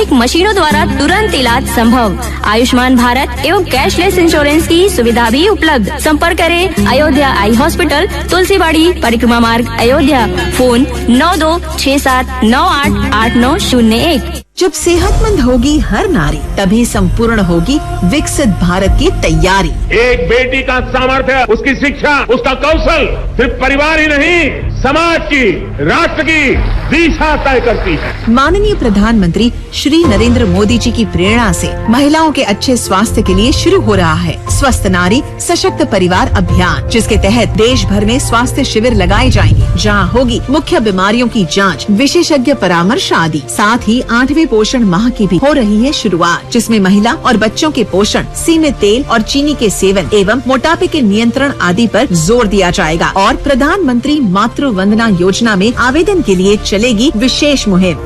आधुनिक मशीनों द्वारा तुरंत इलाज संभव। आयुष्मान भारत एवं कैशलेस इंश्योरेंस की सुविधा भी उपलब्ध। संपर्क करें अयोध्या आई हॉस्पिटल, तुलसीबाड़ी, परिक्रमा मार्ग, अयोध्या। फोन 9267988901। जब सेहतमंद होगी हर नारी, तभी संपूर्ण होगी विकसित भारत की तैयारी। एक बेटी का सामर्थ्य, उसकी शिक्षा, उसका कौशल सिर्फ परिवार ही नहीं, समाज की, राष्ट्र की दिशा तय करती है। माननीय प्रधानमंत्री श्री नरेंद्र मोदी जी की प्रेरणा से महिलाओं के अच्छे स्वास्थ्य के लिए शुरू हो रहा है स्वस्थ नारी सशक्त परिवार अभियान, जिसके तहत देश भर में स्वास्थ्य शिविर लगाए जाएंगे, जहां होगी मुख्य बीमारियों की जांच, विशेषज्ञ परामर्श आदि। साथ ही 8वें पोषण माह की भी हो रही है शुरुआत, जिसमें महिला और बच्चों के पोषण, सीमित तेल और चीनी के सेवन एवं मोटापे के नियंत्रण आदि पर जोर दिया जाएगा। और प्रधानमंत्री मातृ वंदना योजना में आवेदन के लिए चलेगी विशेष मुहिम।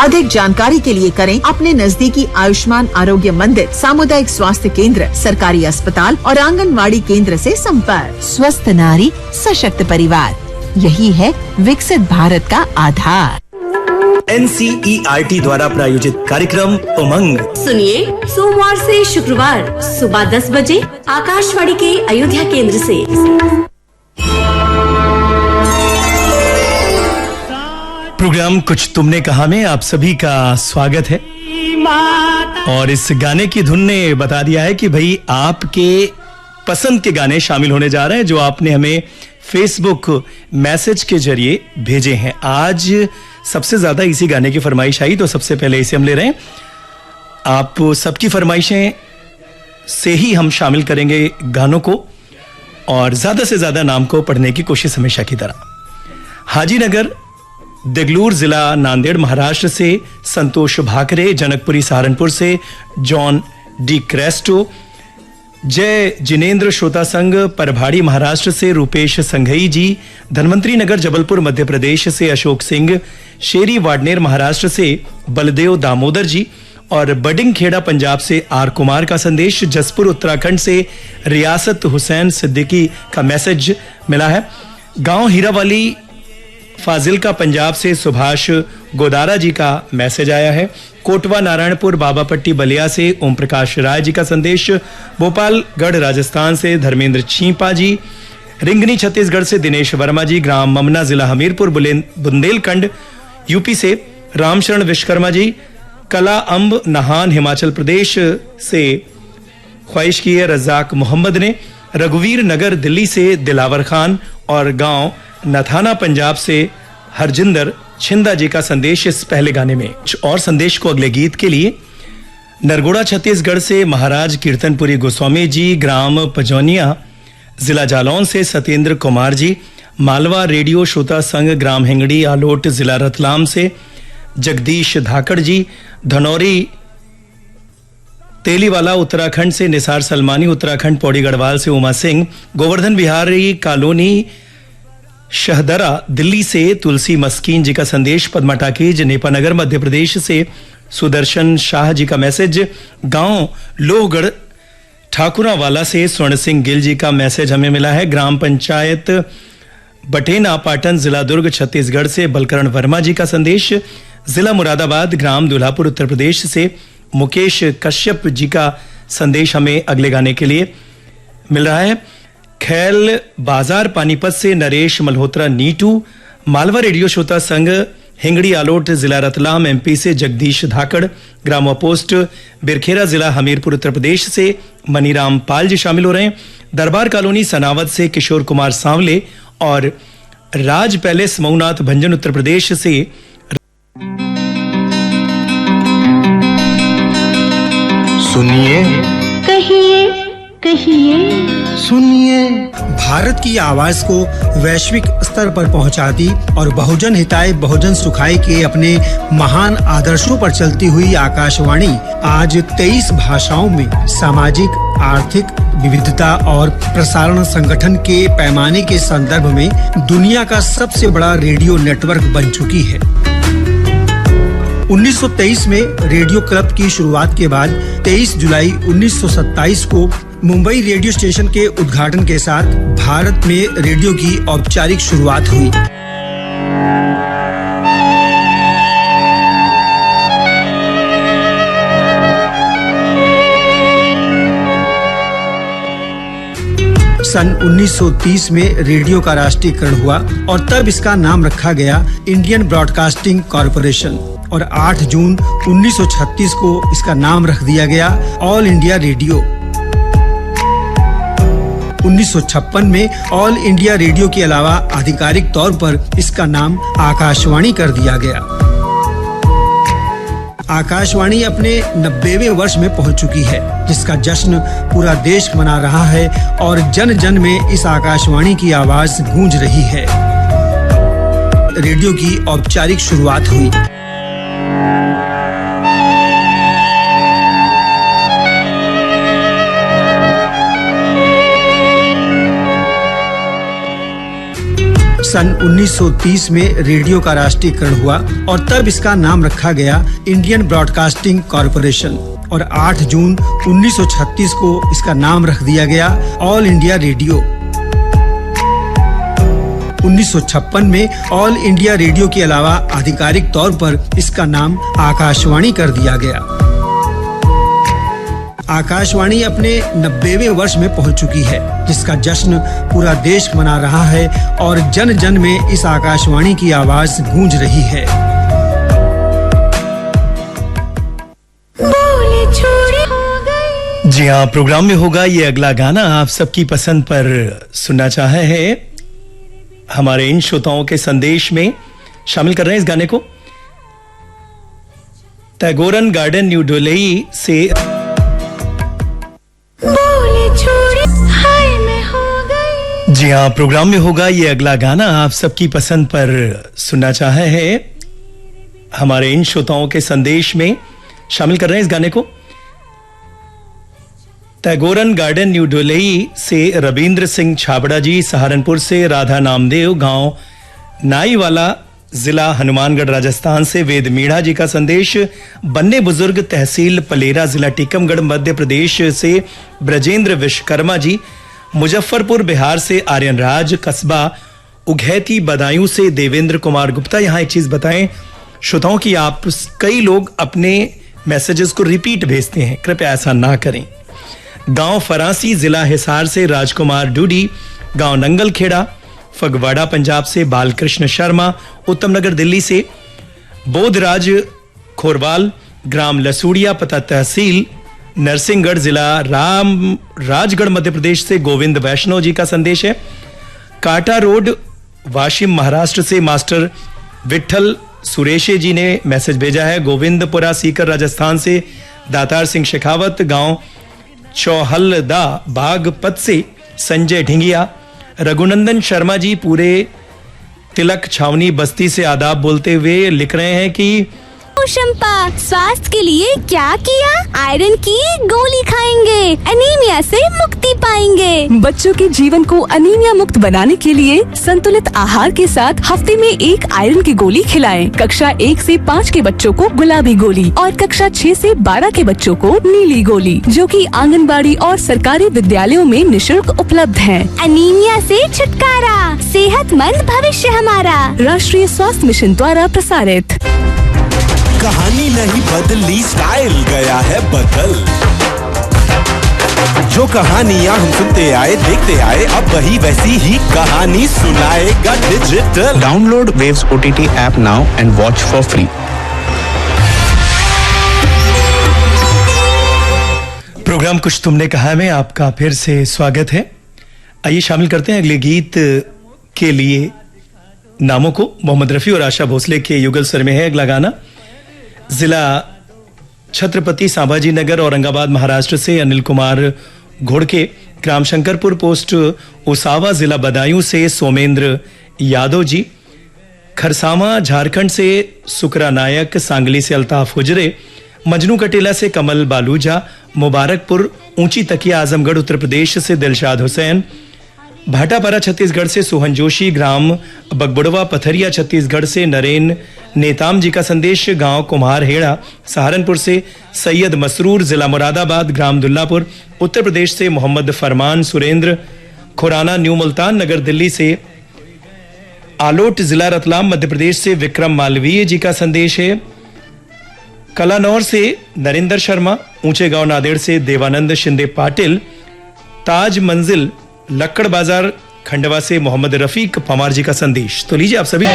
अधिक जानकारी के लिए करें अपने नजदीकी आयुष्मान आरोग्य मंदिर, सामुदायिक स्वास्थ्य केंद्र, सरकारी अस्पताल और आंगनवाड़ी केंद्र से संपर्क। स्वस्थ नारी सशक्त परिवार, यही है विकसित भारत का आधार। NCERT द्वारा प्रायोजित कार्यक्रम उमंग सुनिए सोमवार से शुक्रवार सुबह 10 बजे आकाशवाणी के अयोध्या केंद्र से। प्रोग्राम कुछ तुमने कहा में आप सभी का स्वागत है। और इस गाने की धुन ने बता दिया है कि भाई आपके पसंद के गाने शामिल होने जा रहे हैं, जो आपने हमें फेसबुक मैसेज के जरिए भेजे हैं। आज सबसे ज्यादा इसी गाने की फरमाइश आई, तो सबसे पहले इसे हम ले रहे हैं। आप सबकी फरमाइशें से ही हम शामिल करेंगे गानों को, और ज्यादा से ज्यादा नाम को पढ़ने की कोशिश हमेशा की तरह। हाजीनगर देगलूर जिला नांदेड़ महाराष्ट्र से संतोष भाकरे, जनकपुरी सहारनपुर से जॉन डी क्रेस्टो, जय जिनेन्द्र श्रोता संघ परभाड़ी महाराष्ट्र से रूपेश संघई जी, धनवंतरी नगर जबलपुर मध्य प्रदेश से अशोक सिंह, शेरी वाडनेर महाराष्ट्र से बलदेव दामोदर जी, और बडिंग खेड़ा पंजाब से आर कुमार का संदेश। जसपुर उत्तराखंड से रियासत हुसैन सिद्दीकी का मैसेज मिला है। गांव हीरावाली फाजिलका पंजाब से सुभाष गोदारा जी का मैसेज आया है। कोटवा नारायणपुर बाबापट्टी बलिया से ओम प्रकाश राय जी का संदेश। भोपालगढ़ राजस्थान से धर्मेंद्र छीपा जी, रिंगनी छत्तीसगढ़ से दिनेश वर्मा जी, ग्राम ममना जिला हमीरपुर बुंदेलखंड यूपी से रामशरण विश्वकर्मा जी, कला अम्ब नहान हिमाचल प्रदेश से ख्वाहिश की है रजाक मोहम्मद ने, रघुवीर नगर दिल्ली से दिलावर खान, और गांव नथाना पंजाब से हरजिंदर छिंदा जी का संदेश इस पहले गाने में। और संदेश को अगले गीत के लिए नरगोड़ा छत्तीसगढ़ से महाराज कीर्तनपुरी गोस्वामी जी, ग्राम पजौनिया जिला जालौन से सत्येंद्र कुमार जी, मालवा रेडियो श्रोता संघ ग्राम हिंगड़ी आलोट जिला रतलाम से जगदीश धाकड़ जी, धनौरी तेलीवाला उत्तराखंड से निसार सलमानी, उत्तराखंड पौड़ी गढ़वाल से उमा सिंह, गोवर्धन बिहारी कॉलोनी शहदरा दिल्ली से तुलसी मस्कीन जी का संदेश। पद्मा टाकीज नेपानगर मध्य प्रदेश से सुदर्शन शाह जी का मैसेज। गांव लोहगढ़ ठाकुरावाला से स्वर्ण सिंह गिल जी का मैसेज हमें मिला है। ग्राम पंचायत बटेना पाटन जिला दुर्ग छत्तीसगढ़ से बलकरण वर्मा जी का संदेश। जिला मुरादाबाद ग्राम दुल्हापुर उत्तर प्रदेश से मुकेश कश्यप जी का संदेश हमें अगले गाने के लिए मिल रहा है। खैल बाजार पानीपत से नरेश मल्होत्रा नीटू, मालवा रेडियो श्रोता संघ हिंगड़ी आलोट जिला रतलाम एमपी से जगदीश धाकड़, ग्राम पोस्ट बिरखेरा जिला हमीरपुर उत्तर प्रदेश से मनीराम पाल जी शामिल हो रहे हैं। दरबार कॉलोनी सनावद से किशोर कुमार सांवले, और राज पैलेस मऊनाथ भंजन उत्तर प्रदेश से सुनिए कहिए कहिए सुनिए। भारत की आवाज को वैश्विक स्तर पर पहुंचाती और बहुजन हिताय बहुजन सुखाय के अपने महान आदर्शों पर चलती हुई आकाशवाणी आज 23 भाषाओं में सामाजिक, आर्थिक विविधता और प्रसारण संगठन के पैमाने के संदर्भ में दुनिया का सबसे बड़ा रेडियो नेटवर्क बन चुकी है। 1923 में रेडियो क्लब की शुरुआत के बाद 23 जुलाई 1927 को मुंबई रेडियो स्टेशन के उद्घाटन के साथ भारत में रेडियो की औपचारिक शुरुआत हुई। सन 1930 में रेडियो का राष्ट्रीयकरण हुआ और तब इसका नाम रखा गया इंडियन ब्रॉडकास्टिंग कॉरपोरेशन और 8 जून 1936 को इसका नाम रख दिया गया ऑल इंडिया रेडियो। 1956 में ऑल इंडिया रेडियो के अलावा आधिकारिक तौर पर इसका नाम आकाशवाणी कर दिया गया। आकाशवाणी अपने 90वें वर्ष में पहुंच चुकी है, जिसका जश्न पूरा देश मना रहा है और जन जन में इस आकाशवाणी की आवाज गूंज रही है। रेडियो की औपचारिक शुरुआत हुई। सन 1930 में रेडियो का राष्ट्रीयकरण हुआ और तब इसका नाम रखा गया इंडियन ब्रॉडकास्टिंग कॉरपोरेशन और 8 जून 1936 को इसका नाम रख दिया गया ऑल इंडिया रेडियो। 1956 में ऑल इंडिया रेडियो के अलावा आधिकारिक तौर पर इसका नाम आकाशवाणी कर दिया गया। आकाशवाणी अपने 90वें वर्ष में पहुंच चुकी है, जिसका जश्न पूरा देश मना रहा है और जन जन में इस आकाशवाणी की आवाज गूंज रही है। जी हाँ, प्रोग्राम में होगा ये अगला गाना आप सबकी पसंद पर सुनना चाहे हैं। हमारे इन श्रोताओं के संदेश में शामिल कर रहे हैं इस गाने को टैगोरन गार्डन न्यू दिल्ली से जी हाँ, प्रोग्राम में होगा ये अगला गाना आप सबकी पसंद पर सुनना चाहे हैं। हमारे इन श्रोताओं के संदेश में शामिल कर रहे हैं इस गाने को टैगोरन गार्डन न्यू दिल्ली से रविंद्र सिंह छाबड़ा जी, सहारनपुर से राधा नामदेव, गांव नाईवाला, जिला हनुमानगढ़, राजस्थान से वेद मीणा जी का संदेश, बन्ने बुजुर्ग, तहसील पलेरा, जिला टीकमगढ़, मध्य प्रदेश से ब्रजेंद्र विश्वकर्मा जी, मुजफ्फरपुर बिहार से आर्यन राज, कस्बा उघैती बदायूं से देवेंद्र कुमार गुप्ता। यहाँ एक चीज बताएं श्रोताओं की, आप कई लोग अपने मैसेजेस को रिपीट भेजते हैं, कृपया ऐसा ना करें। गांव फरासी, जिला हिसार से राजकुमार डूडी, गांव नंगलखेड़ा, फगवाड़ा पंजाब से बालकृष्ण शर्मा, उत्तम नगर दिल्ली से बोधराज खोरवाल, ग्राम लसूड़िया, पता तहसील नरसिंहगढ़, जिला राजगढ़, मध्य प्रदेश से गोविंद वैष्णव जी का संदेश है। काटा रोड, वाशिम, महाराष्ट्र से मास्टर विठल सुरेशे जी ने मैसेज भेजा है। गोविंदपुरा सीकर, राजस्थान से दातार सिंह शेखावत, गांव चौहलदा, बागपत से संजय ढिंगिया, रघुनंदन शर्मा जी पूरे तिलक छावनी बस्ती से आदाब बोलते हुए लिख रहे हैं कि शंपा, स्वास्थ्य के लिए क्या किया? आयरन की गोली खाएंगे, एनीमिया से मुक्ति पाएंगे। बच्चों के जीवन को अनीमिया मुक्त बनाने के लिए संतुलित आहार के साथ हफ्ते में 1 आयरन की गोली खिलाएं। कक्षा 1 से 5 के बच्चों को गुलाबी गोली और कक्षा 6 से 12 के बच्चों को नीली गोली, जो कि आंगनबाड़ी और सरकारी विद्यालयों में निशुल्क उपलब्ध है। एनीमिया से छुटकारा, सेहतमंद भविष्य हमारा। राष्ट्रीय स्वास्थ्य मिशन द्वारा प्रसारित। कहानी नहीं बदली, स्टाइल गया है बदल। जो कहानियां हम सुनते आए, देखते आए, अब वही वैसी ही कहानी सुनाएगा digital. Download waves OTT app now and watch for free. Program कुछ तुमने कहा में आपका फिर से स्वागत है। आइए शामिल करते हैं अगले गीत के लिए नामों को। मोहम्मद रफी और आशा भोसले के युगल स्वर में है अगला गाना। जिला छत्रपति संभाजी नगर, औरंगाबाद, महाराष्ट्र से अनिल कुमार घोड़के, ग्राम शंकरपुर पोस्ट उसावा, जिला बदायूं से सोमेंद्र यादव जी, खरसावा झारखंड से सुकरा नायक, सांगली से अल्ताफ हुजरे, मजनू कटेला से कमल बालूजा, मुबारकपुर ऊंची तकिया, आजमगढ़ उत्तर प्रदेश से दिलशाद हुसैन, भाटापारा छत्तीसगढ़ से सोहन जोशी, ग्राम बगबुड़वा, पथरिया छत्तीसगढ़ से नरेन नेताम जी का संदेश गांव कुम्हार हेड़ा सहारनपुर से सैयद मसरूर, जिला मुरादाबाद, ग्राम दुल्लापुर, उत्तर प्रदेश से मोहम्मद फरमान सुरेंद्र, खुराना न्यू मुल्तान नगर दिल्ली से आलोट, जिला रतलाम मध्य प्रदेश से विक्रम मालवीय जी का संदेश है। कलानौर से नरेंद्र शर्मा, ऊंचे गांव नादेड़ से देवानंद शिंदे पाटिल, ताज मंजिल लक्कड़ बाजार खंडवा से मोहम्मद रफीक पमार जी का संदेश। तो लीजिए आप सभी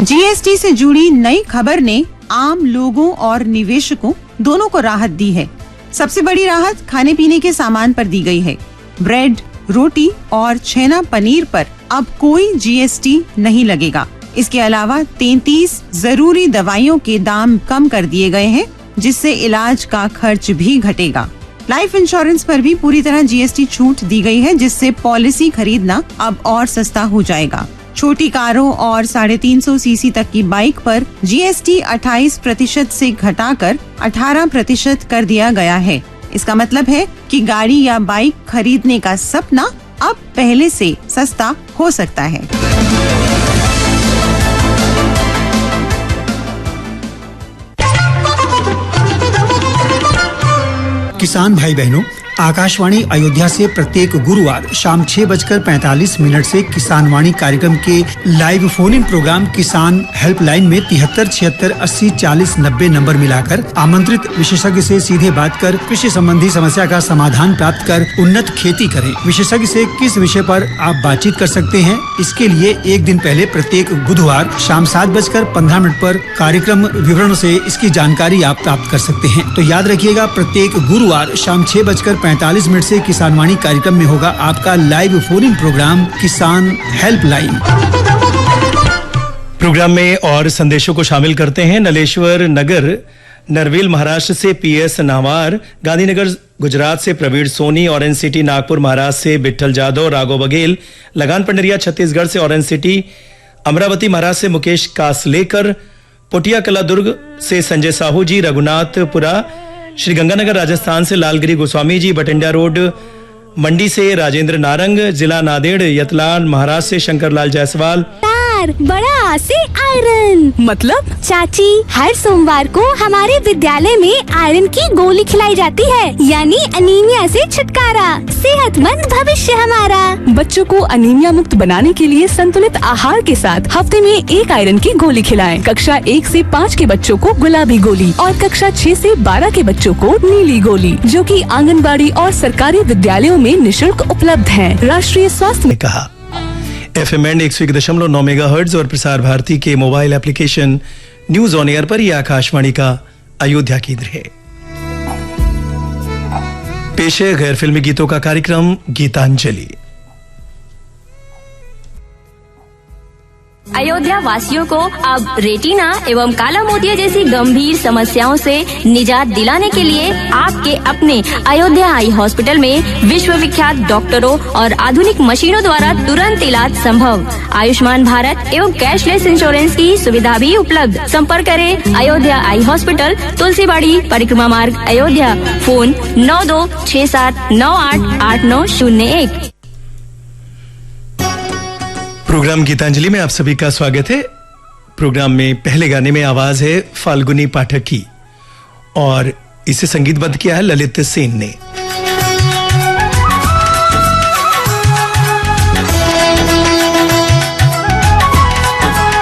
जीएसटी से जुड़ी नई खबर ने आम लोगों और निवेशकों दोनों को राहत दी है। सबसे बड़ी राहत खाने पीने के सामान पर दी गई है। ब्रेड, रोटी और छेना पनीर पर अब कोई जीएसटी नहीं लगेगा। इसके अलावा 33 जरूरी दवाइयों के दाम कम कर दिए गए हैं, जिससे इलाज का खर्च भी घटेगा। लाइफ इंश्योरेंस पर भी पूरी तरह जीएसटी छूट दी गई है, जिससे पॉलिसी खरीदना अब और सस्ता हो जाएगा। छोटी कारों और 350 सीसी तक की बाइक पर जीएसटी 28% से घटाकर 18% कर दिया गया है। इसका मतलब है कि गाड़ी या बाइक खरीदने का सपना अब पहले से सस्ता हो सकता है। किसान भाई बहनों, आकाशवाणी अयोध्या से प्रत्येक गुरुवार शाम 6:45 से किसान वाणी कार्यक्रम के लाइव फोन इन प्रोग्राम किसान हेल्पलाइन में 73 76 80 40 90 नंबर मिलाकर आमंत्रित विशेषज्ञ से सीधे बात कर कृषि संबंधी समस्या का समाधान प्राप्त कर उन्नत खेती करें। विशेषज्ञ से किस विषय पर आप बातचीत कर सकते हैं, इसके लिए एक दिन पहले प्रत्येक बुधवार शाम 7:15 पर कार्यक्रम विवरण से इसकी जानकारी आप प्राप्त कर सकते हैं। तो याद रखिएगा, प्रत्येक गुरुवार शाम 6:45 से किसान वाणी कार्यक्रम में होगा आपका लाइव फोन इन प्रोग्राम किसान हेल्पलाइन। प्रोग्राम में और संदेशों को शामिल करते हैं। नलेश्वर नगर नरवेल महाराष्ट्र से पीएस नावार, गांधीनगर गुजरात से प्रवीण सोनी, ऑरेंज सिटी नागपुर महाराष्ट्र से बिट्ठल जादव, राघव बघेल, लगान पंडरिया छत्तीसगढ़ से ऑरेंज सिटी, अमरावती महाराष्ट्र से मुकेश कासलेकर, पोटिया कला दुर्ग से संजय साहू जी, रघुनाथपुरा श्री गंगानगर राजस्थान से लालगिरी गोस्वामी जी, बटिंडा रोड मंडी से राजेंद्र नारंग, जिला नादेड़ यतलाल महाराष्ट्र से शंकरलाल जायसवाल। बड़ा से आयरन मतलब चाची, हर सोमवार को हमारे विद्यालय में आयरन की गोली खिलाई जाती है, यानी अनीमिया से छुटकारा, सेहतमंद भविष्य हमारा। बच्चों को अनीमिया मुक्त बनाने के लिए संतुलित आहार के साथ हफ्ते में 1 आयरन की गोली खिलाएं। कक्षा 1 से 5 के बच्चों को गुलाबी गोली और कक्षा 6 से 12 के बच्चों को नीली गोली, जो कि आंगनबाड़ी और सरकारी विद्यालयों में निःशुल्क उपलब्ध है। राष्ट्रीय स्वास्थ्य ने कहा FM एंड 101.9 मेगाहर्ट्ज और प्रसार भारती के mobile application news on air पर यह आकाशवाणी का अयोध्या केंद्र है। पेश है गैर फिल्मी गीतों का कार्यक्रम गीतांजलि। अयोध्या वासियों को अब रेटिना एवं काला मोतिया जैसी गंभीर समस्याओं से निजात दिलाने के लिए आपके अपने अयोध्या आई हॉस्पिटल में विश्व विख्यात डॉक्टरों और आधुनिक मशीनों द्वारा तुरंत इलाज संभव। आयुष्मान भारत एवं कैशलेस इंश्योरेंस की सुविधा भी उपलब्ध। संपर्क करें अयोध्या आई हॉस्पिटल, तुलसीबाड़ी, परिक्रमा मार्ग, अयोध्या। फोन 9267988901। प्रोग्राम गीतांजलि में आप सभी का स्वागत है। प्रोग्राम में पहले गाने में आवाज है फाल्गुनी पाठक की और इसे संगीतबद्ध किया है ललित सेन ने।